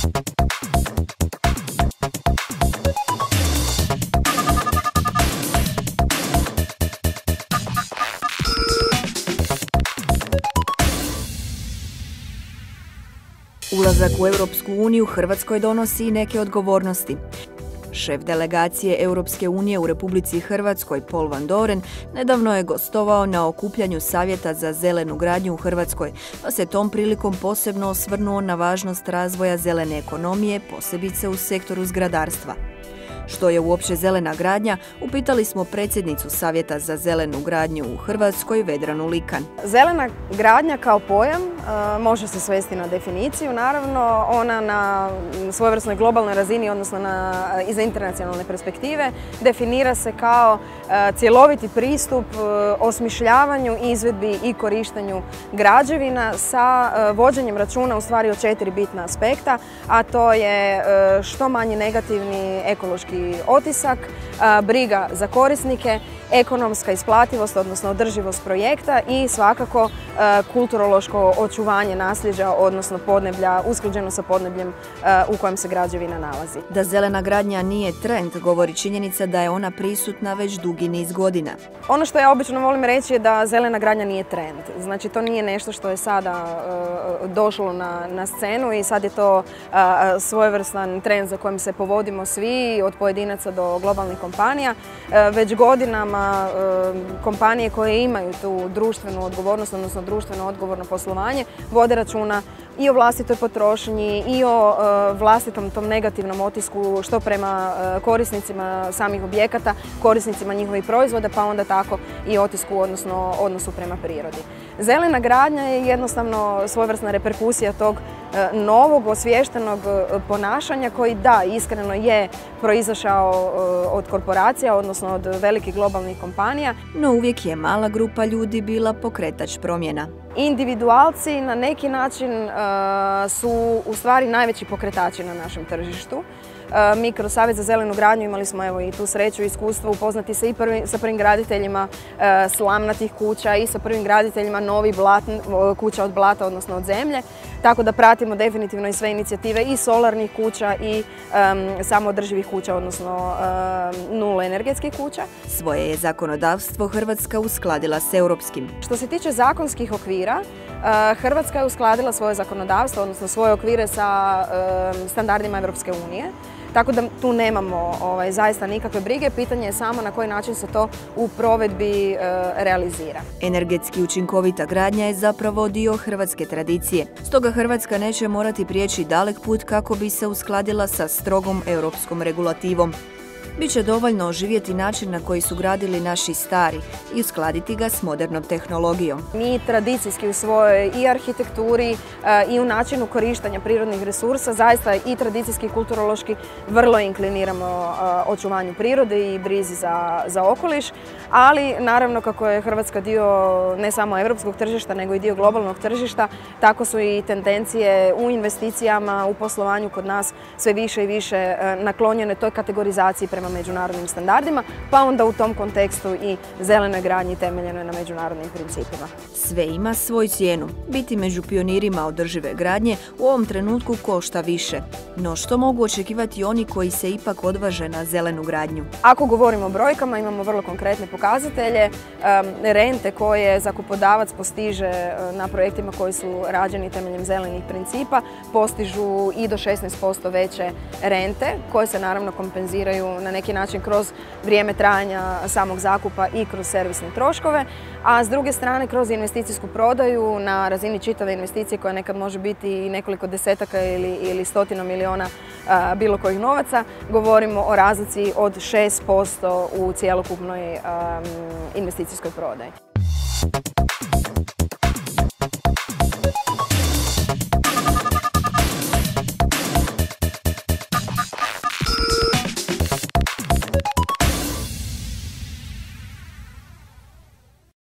Ulazak u Europsku uniju Hrvatskoj donosi i neke odgovornosti. Šef delegacije Europske unije u Republici Hrvatskoj, Paul Van Doren, nedavno je gostovao na okupljanju Savjeta za zelenu gradnju u Hrvatskoj, pa se tom prilikom posebno osvrnuo na važnost razvoja zelene ekonomije, posebice u sektoru zgradarstva. Što je uopće zelena gradnja, upitali smo predsjednicu Savjeta za zelenu gradnju u Hrvatskoj, Vedranu Likan. Zelena gradnja kao pojam može se svesti na definiciju, naravno ona na svojevrsnoj globalnoj razini, odnosno iz internacionalne perspektive, definira se kao cjeloviti pristup osmišljavanju, izvedbi i korištenju građevina sa vođenjem računa u stvari o 4 bitna aspekta, a to je što manji negativni ekološki otisak, briga za korisnike, ekonomska isplativost, odnosno održivost projekta i svakako kulturološko očuvanje nasljeđa, odnosno podneblja, usklađeno sa podnebljem u kojem se građevina nalazi. Da zelena gradnja nije trend, govori činjenica da je ona prisutna već dugi niz godina. Ono što ja obično volim reći je da zelena gradnja nije trend. Znači to nije nešto što je sada došlo na scenu i sad je to svojevrstan trend za kojim se povodimo svi, od pojedinaca do globalnih kompanija. Već godinama kompanije koje imaju tu društvenu odgovornost, odnosno društveno odgovorno poslovanje, vode računa i o vlastitoj potrošnji i o vlastitom tom negativnom otisku što prema korisnicima samih objekata, korisnicima njihovih proizvoda, pa onda tako i otisku, odnosno odnosu prema prirodi. Zelena gradnja je jednostavno svojevrsna reperkusija tog novog, osviještenog ponašanja koji da, iskreno je proizašao od korporacija, odnosno od velikih globalnih kompanija. No uvijek je mala grupa ljudi bila pokretač promjena. Individualci na neki način su u stvari najveći pokretači na našem tržištu. Mi kroz Savjet za zelenu gradnju imali smo evo i tu sreću i iskustvo upoznati se i sa prvim graditeljima slamnatih kuća i sa prvim graditeljima novih kuća od blata, odnosno od zemlje. Tako da pratimo definitivno i sve inicijative i solarnih kuća i samoodrživih kuća, odnosno nula energetskih kuća. Svoje je zakonodavstvo Hrvatska uskladila s europskim. Što se tiče zakonskih okvira, Hrvatska je uskladila svoje zakonodavstvo, odnosno svoje okvire sa standardima Europske unije. Tako da tu nemamo zaista nikakve brige, pitanje je samo na koji način se to u provedbi realizira. Energetski učinkovita gradnja je zapravo dio hrvatske tradicije. Stoga Hrvatska neće morati prijeći dalek put kako bi se uskladila sa strogom europskom regulativom. Biće dovoljno oživjeti način na koji su gradili naši stari i uskladiti ga s modernom tehnologijom. Mi tradicijski u svojoj i arhitekturi i u načinu korištenja prirodnih resursa zaista i tradicijski i kulturološki vrlo inkliniramo očuvanju prirode i brizi za okoliš, ali naravno kako je Hrvatska dio ne samo europskog tržišta nego i dio globalnog tržišta, tako su i tendencije u investicijama, u poslovanju kod nas sve više i više naklonjene toj kategorizaciji prema međunarodnim standardima, pa onda u tom kontekstu i zelenoj gradnji temeljeno na međunarodnim principima. Sve ima svoju cijenu. Biti među pionirima održive gradnje u ovom trenutku košta više. No što mogu očekivati oni koji se ipak odvaže na zelenu gradnju? Ako govorimo o brojkama, imamo vrlo konkretne pokazatelje. Rente koje zakupodavac postiže na projektima koji su rađeni temeljem zelenih principa postižu i do 16% veće rente koje se naravno kompenziraju na neki način kroz vrijeme trajanja samog zakupa i kroz servisne troškove, a s druge strane kroz investicijsku prodaju na razini čitave investicije koja nekad može biti i nekoliko desetaka ili stotina miliona bilo kojih novaca, govorimo o razlici od 6% u cjelokupnoj investicijskoj prodaji.